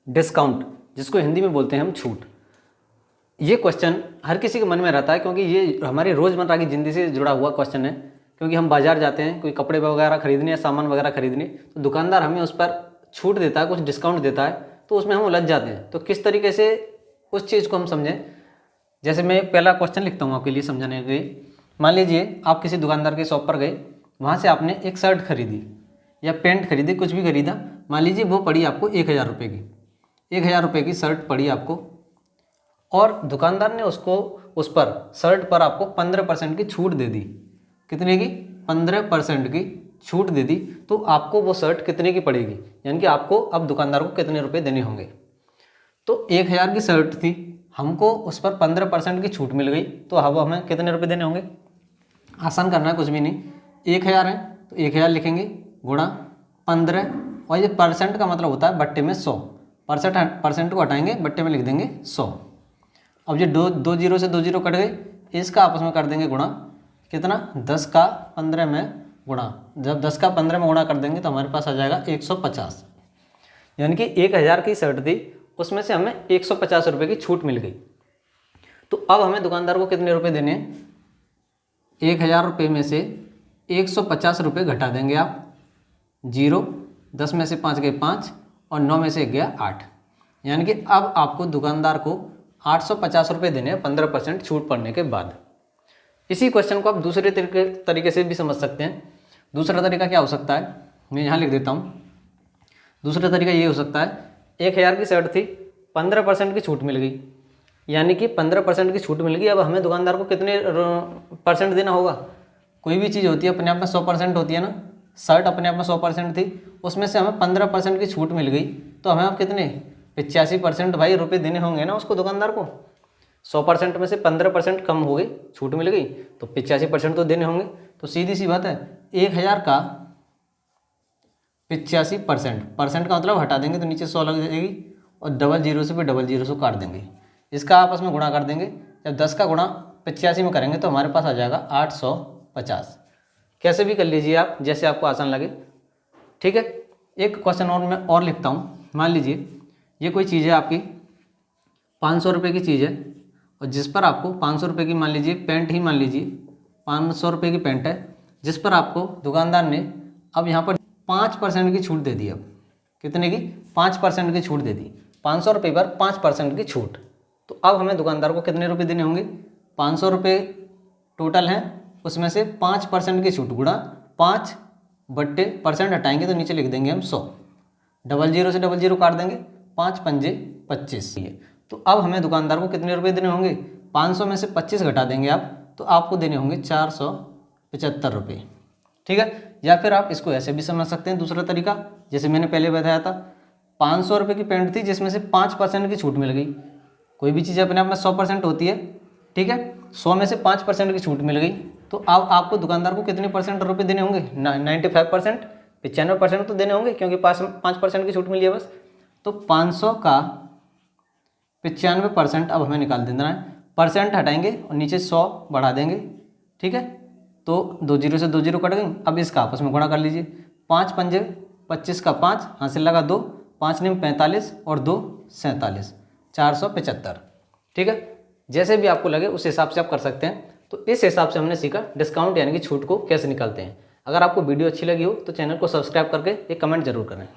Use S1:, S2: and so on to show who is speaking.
S1: Discount, जिसको हिंदी में बोलते हैं हम छूट। ये क्वेश्चन हर किसी के मन में रहता है क्योंकि ये हमारी रोज़मर्रा की ज़िंदगी से जुड़ा हुआ क्वेश्चन है। क्योंकि हम बाज़ार जाते हैं कोई कपड़े वगैरह खरीदने या सामान वगैरह खरीदने, तो दुकानदार हमें उस पर छूट देता है, कुछ डिस्काउंट देता है, तो उसमें हम उलझ जाते हैं। तो किस तरीके से उस चीज़ को हम समझें, जैसे मैं पहला क्वेश्चन लिखता हूँ आपके लिए समझाने के लिए। मान लीजिए आप किसी दुकानदार के शॉप पर गए, वहाँ से आपने एक शर्ट खरीदी या पैंट खरीदी, कुछ भी खरीदा। मान लीजिए वो पड़ी आपको 1000 रुपये की, 1000 रुपये की शर्ट पड़ी आपको, और दुकानदार ने उसको उस पर शर्ट पर आपको 15% की छूट दे दी। कितने की? 15% की छूट दे दी। तो आपको वो शर्ट कितने की पड़ेगी, यानी कि आपको अब दुकानदार को कितने रुपए देने होंगे। तो 1000 की शर्ट थी, हमको उस पर 15% की छूट मिल गई, तो अब हमें कितने रुपए देने होंगे। आसान करना है, कुछ भी नहीं। 1000 है तो 1000 लिखेंगे गुणा 15, और ये परसेंट का मतलब होता है बट्टे में 100। परसेंट को हटाएंगे, बट्टे में लिख देंगे 100। अब ये दो जीरो से 2 जीरो कट गए, इसका आपस में कर देंगे गुणा। कितना? 10 का 15 में गुणा। जब 10 का 15 में गुणा कर देंगे तो हमारे पास आ जाएगा 150। यानी कि 1000 की शर्ट थी, उसमें से हमें 150 रुपये की छूट मिल गई। तो अब हमें दुकानदार को कितने रुपए देने हैं? 1000 रुपये में से 150 रुपये घटा देंगे आप। 0, 10 में से 5 गए 5, और 9 में से 1 गया 8। यानी कि अब आपको दुकानदार को 850 रुपये देने हैं 15% छूट पड़ने के बाद। इसी क्वेश्चन को आप दूसरे तरीके से भी समझ सकते हैं। दूसरा तरीका क्या हो सकता है, मैं यहाँ लिख देता हूँ। दूसरा तरीका ये हो सकता है, 1000 की शर्ट थी, 15% की छूट मिल गई, यानी कि 15% की छूट मिल गई। अब हमें दुकानदार को कितने परसेंट देना होगा। कोई भी चीज़ होती है अपने आप में 100% होती है ना। शर्ट अपने आप में 100% थी, उसमें से हमें 15% की छूट मिल गई, तो हमें अब कितने 85% भाई रुपये देने होंगे ना उसको, दुकानदार को। 100% में से 15% कम हो गई, छूट मिल गई, तो 85% तो देने होंगे। तो सीधी सी बात है, 1000 का 85%, परसेंट का मतलब हटा देंगे तो नीचे 100 लग जाएगी, और डबल जीरो से फिर डबल जीरो से काट देंगे, इसका आपस में गुणा कर देंगे। जब 10 का गुणा 85 में करेंगे तो हमारे पास आ जाएगा 850। कैसे भी कर लीजिए आप, जैसे आपको आसान लगे, ठीक है। एक क्वेश्चन और मैं और लिखता हूँ। मान लीजिए ये कोई चीज़ है आपकी 500 रुपये की चीज़ है, और जिस पर आपको 500 रुपये की, मान लीजिए पैंट ही मान लीजिए 500 रुपये की पैंट है, जिस पर आपको दुकानदार ने अब यहाँ पर 5% की छूट दे दी। अब कितने की? 5% की छूट दे दी। 500 रुपये पर 5% की छूट। तो अब हमें दुकानदार को कितने रुपये देने होंगे? 500 रुपये टोटल हैं, उसमें से 5% की छूट गुणा 5 बट्टे परसेंट हटाएंगे तो नीचे लिख देंगे हम 100। डबल जीरो से डबल जीरो काट देंगे, 5 पंजे 25। तो अब हमें दुकानदार को कितने रुपए देने होंगे? 500 में से 25 घटा देंगे आप, तो आपको देने होंगे 475 रुपये, ठीक है। या फिर आप इसको ऐसे भी समझ सकते हैं, दूसरा तरीका, जैसे मैंने पहले बताया था। 500 रुपये की पैंट थी, जिसमें से 5% की छूट मिल गई। कोई भी चीज़ अपने आप में 100% होती है, ठीक है। 100 में से 5% की छूट मिल गई, तो अब आपको दुकानदार को कितने परसेंट रुपये देने होंगे? 95%, 95% तो देने होंगे, क्योंकि 5% की छूट मिली है बस। तो 500 का 95% अब हमें निकाल देना है। परसेंट हटाएंगे और नीचे 100 बढ़ा देंगे, ठीक है। तो 2 जीरो से 2 जीरो कट गई। अब इसका आपस में गुणा कर लीजिए। 5 पंजे 25 का 5, हासिल लगा 2, 5 निम 45 और 2 47, 475, ठीक है। जैसे भी आपको लगे उस हिसाब से आप कर सकते हैं। तो इस हिसाब से हमने सीखा डिस्काउंट यानी कि छूट को कैसे निकालते हैं। अगर आपको वीडियो अच्छी लगी हो तो चैनल को सब्सक्राइब करके एक कमेंट जरूर करें।